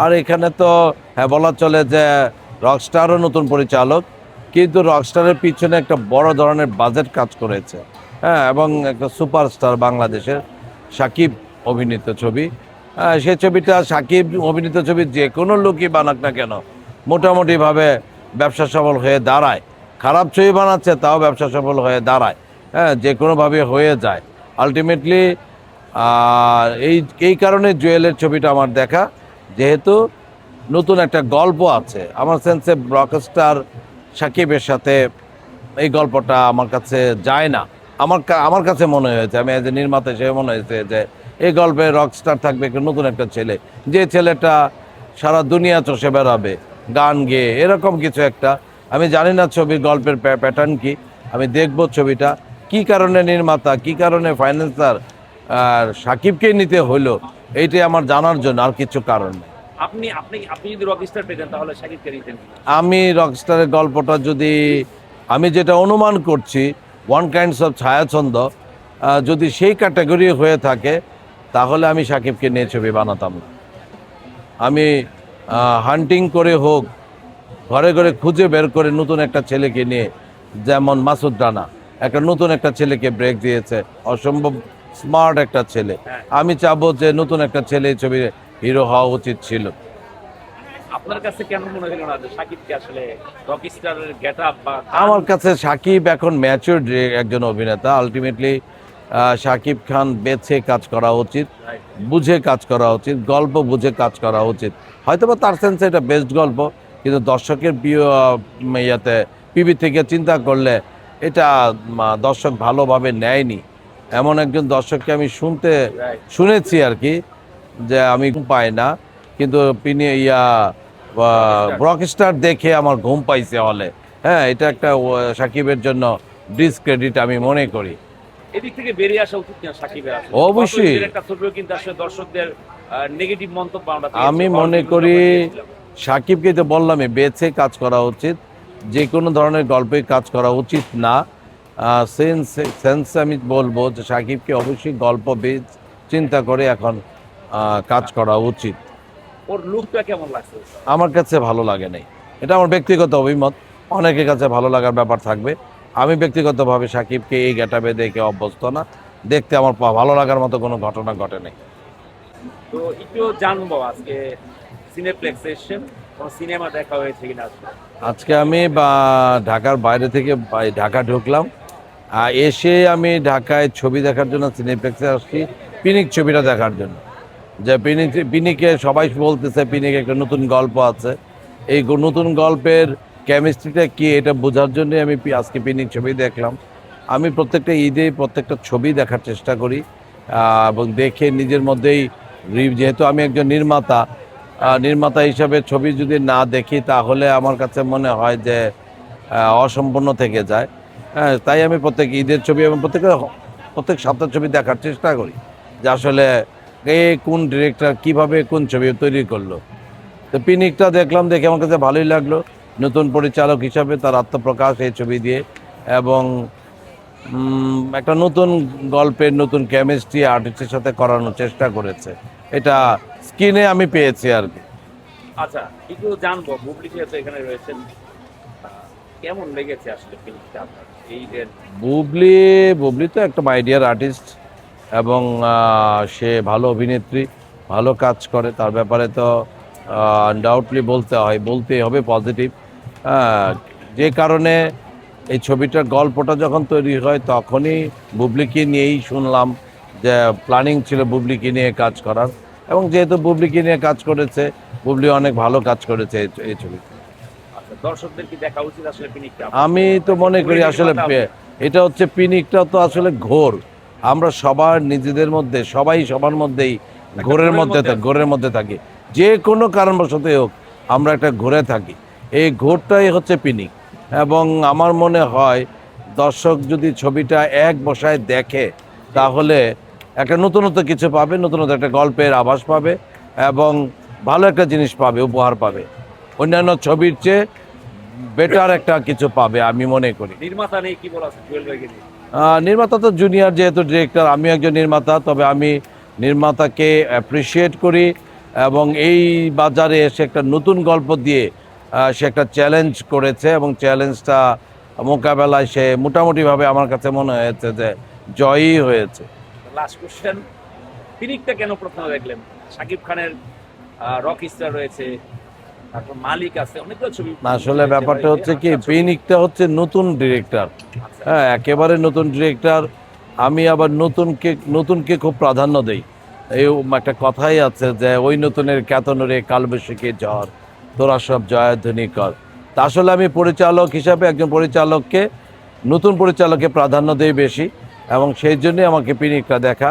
আর এখানে তো হ্যাঁ বলা চলে যে রকস্টারও নতুন পরিচালক, কিন্তু রকস্টারের পিছনে একটা বড় ধরনের বাজেট কাজ করেছে। হ্যাঁ, এবং একটা সুপারস্টার বাংলাদেশের সাকিব অভিনীত ছবি। সেই ছবিটা সাকিব অভিনীত ছবি যে কোনো লোকই বানাক না কেন মোটামুটিভাবে ব্যবসা সফল হয়ে দাঁড়ায়। খারাপ ছবি বানাচ্ছে তাও ব্যবসা সফল হয়ে দাঁড়ায়। হ্যাঁ, যে কোনোভাবে হয়ে যায় আলটিমেটলি। এই এই কারণে জুয়েলের ছবিটা আমার দেখা, যেহেতু নতুন একটা গল্প আছে। আমার সেন্সে রকস্টার সাকিবের সাথে এই গল্পটা আমার কাছে যায় না। আমার কাছে মনে হয়েছে, আমি এজ এ নির্মাতা হিসেবে মনে হয়েছে যে এই গল্পে রকস্টার থাকবে একটা নতুন একটা ছেলে, যে ছেলেটা সারা দুনিয়া চষে বেড়াবে গান গেয়ে, এরকম কিছু একটা। আমি জানি না ছবির গল্পের প্যাটার্ন কি, আমি দেখব ছবিটা কি কারণে নির্মাতা, কি কারণে ফাইন্যান্সার আর সাকিবকে নিতে হলো, এইটাই আমার জানার জন্য, আর কিছু কারণ নেই। আপনি আপনি আপনি যদি রকস্টার পেতেন তাহলে শাকিবকে নিতেন। আমি রকস্টারের গল্পটা যদি, আমি যেটা অনুমান করছি ওয়ান কাইন্ডস অফ ছায়াছন্দ, যদি সেই ক্যাটাগরি হয়ে থাকে তাহলে আমি সাকিবকে নিয়ে ছবি বানাতাম না। আমি হান্টিং করে হোক, ঘরে ঘরে খুঁজে বের করে নতুন একটা ছেলেকে নিয়ে, যেমন মাসুদ রানা একটা নতুন একটা ছেলেকে ব্রেক দিয়েছে, অসম্ভব স্মার্ট একটা ছেলে। আমি চাবো যে নতুন একটা ছেলে এই ছবির হিরো হওয়া উচিত ছিল। আপনার কাছে কেন মনে হলো না যে শাকিবকে আসলে রকস্টারের গেটআপ বা আমার কাছে সাকিব এখন ম্যাচিউর একজন অভিনেতা। আলটিমেটলি সাকিব খান বেছে কাজ করা উচিত, বুঝে কাজ করা উচিত, গল্প বুঝে কাজ করা উচিত। হয়তোবা তার সেন্সে এটা বেস্ট গল্প, কিন্তু দর্শকের প্রিয় ইয়াতে পিবি থেকে চিন্তা করলে এটা দর্শক ভালোভাবে নেয়নি। এমন একজন দর্শককে আমি শুনেছি আর কি, যে আমি ঘুম পাই না, কিন্তু রকস্টার দেখে আমার ঘুম পাইছে হলে। হ্যাঁ, এটা একটা সাকিবের জন্য ডিসক্রেডিট আমি মনে করি। এদিক থেকে বেরিয়ে আসা উচিত না শাকিবের? আসলে অবশ্যই একটা ছবিও কিন্তু আসলে দর্শকদের নেগেটিভ মন্তব্য আমরা আমি মনে করি সাকিবকে তো বললামই, বেছে কাজ করা উচিত, যে কোনো ধরনের গল্পে কাজ করা উচিত না। সেন্স আমি বলবো যে সাকিবকে অবশ্যই গল্প বেজ চিন্তা করে এখন কাজ করা উচিত। ওর লুকটা কেমন লাগছে? আমার কাছে ভালো লাগে নাই, এটা আমার ব্যক্তিগত অভিমত। অনেকের কাছে ভালো লাগার ব্যাপার থাকবে। আমি ব্যক্তিগতভাবে সাকিবকে এই গেটাপে দেখে অভ্যস্ত না, দেখতে আমার ভালো লাগার মতো কোনো ঘটনা ঘটে নাই। তো একটু জানবো আজকে সিনেপ্লেক্স এসেছেন, কোনো সিনেমা দেখা হয়েছে কিনা? আজকে আমি ঢাকার বাইরে থেকে ঢাকা ঢুকলাম, এসে আমি ঢাকায় ছবি দেখার জন্য সিনেপ্লেক্সে আসছি, পিনিক ছবিটা দেখার জন্য। যে পিনিকে সবাই বলতেছে পিনিকে একটা নতুন গল্প আছে, এই নতুন গল্পের কেমিস্ট্রিটা কি এটা বোঝার জন্য আমি আজকে পিনিক ছবি দেখলাম। আমি প্রত্যেকটা ঈদে প্রত্যেকটা ছবি দেখার চেষ্টা করি, এবং দেখে নিজের মধ্যেই যেহেতু আমি একজন নির্মাতা হিসাবে ছবি যদি না দেখি তাহলে আমার কাছে মনে হয় যে অসম্পূর্ণ থেকে যায়। হ্যাঁ, তাই আমি প্রত্যেক ঈদের ছবি এবং প্রত্যেক সপ্তাহের ছবি দেখার চেষ্টা করি, যে আসলে কোন ডিরেক্টর কিভাবে কোন ছবি তৈরি করলো। তো পিনিকটা দেখলাম, দেখে আমার কাছে ভালোই লাগলো। নতুন পরিচালক হিসাবে তার আত্মপ্রকাশ এই ছবি দিয়ে, এবং একটা নতুন গল্পের নতুন কেমিস্ট্রি আর্টিস্টের সাথে করানোর চেষ্টা করেছে, এটা স্ক্রিনে আমি পেয়েছি আর কি। আচ্ছা, একটু জানবো বুবলি যেহেতু এখানে রয়েছেন, কেমন লেগেছে আসলে ফিল্মটা আপনার এই যে? বুবলি তো একটা মাই ডিয়ার আর্টিস্ট, এবং সে ভালো অভিনেত্রী, ভালো কাজ করে, তার ব্যাপারে তো আনডাউটলি বলতেই হবে পজিটিভ। যে কারণে এই ছবিটার গল্পটা যখন তৈরি হয় তখনই বুবলিকে নিয়েই শুনলাম যে প্ল্যানিং ছিল বুবলিকে নিয়ে কাজ করার, এবং যেহেতু বুবলিকে নিয়ে কাজ করেছে, বুবলি অনেক ভালো কাজ করেছে এই ছবিতে। আচ্ছা, দর্শকদের কি দেখা উচিত আসলে পিনিকটা? আমি তো মনে করি আসলে এটা হচ্ছে পিনিকটা তো আসলে ঘোর। আমরা সবার নিজেদের মধ্যে সবার মধ্যেই ঘোরের মধ্যে থাকি, যে কোনো কারণবশত হোক আমরা একটা ঘোরে থাকি। এই ঘোরটাই হচ্ছে পিনিক, এবং আমার মনে হয় দর্শক যদি ছবিটা এক বসায় দেখে তাহলে একটা নতুনত্ব কিছু পাবে, নতুনত্ব একটা গল্পের আভাস পাবে, এবং ভালো একটা জিনিস পাবে, উপহার পাবে, অন্যান্য ছবির চেয়ে বেটার একটা কিছু পাবে আমি মনে করি। নির্মাতা নেই কি বলা জুয়েল ভাইকে নিয়ে? নির্মাতা তো জুনিয়র, যেহেতু ডিরেক্টর, আমি একজন নির্মাতা, তবে আমি নির্মাতাকে অ্যাপ্রিসিয়েট করি এবং এই বাজারে এসে একটা নতুন গল্প দিয়ে সে একটা চ্যালেঞ্জ করেছে এবং চ্যালেঞ্জটা মোকাবেলায় সে মোটামুটিভাবে আমার কাছে মনে হয়েছে যে জয়ী হয়েছে। লাস্ট কোশ্চেন, পিনিকটা কেন প্রথমে দেখলেন? শাকিব খানের রক স্টার রয়েছে, তারপর মালিক আছে, অনেকগুলো ছবি। আসলে ব্যাপারটা হচ্ছে কি, পিনিকটা হচ্ছে নতুন ডিরেক্টর, আচ্ছা। হ্যাঁ একেবারে নতুন ডিরেক্টর। আমি আবার নতুনকে খুব প্রাধান্য দেই। এই একটা কথাই আছে যে ওই নতুনের ক্যাতনরে কালবৈশাখী ঝড়, তোরা সব জয়ধ্বনি কর। তা আসলে আমি পরিচালক হিসাবে একজন পরিচালককে, নতুন পরিচালককে প্রাধান্য দেই বেশি, এবং সেই জন্যই আমাকে পিনিকটা দেখা।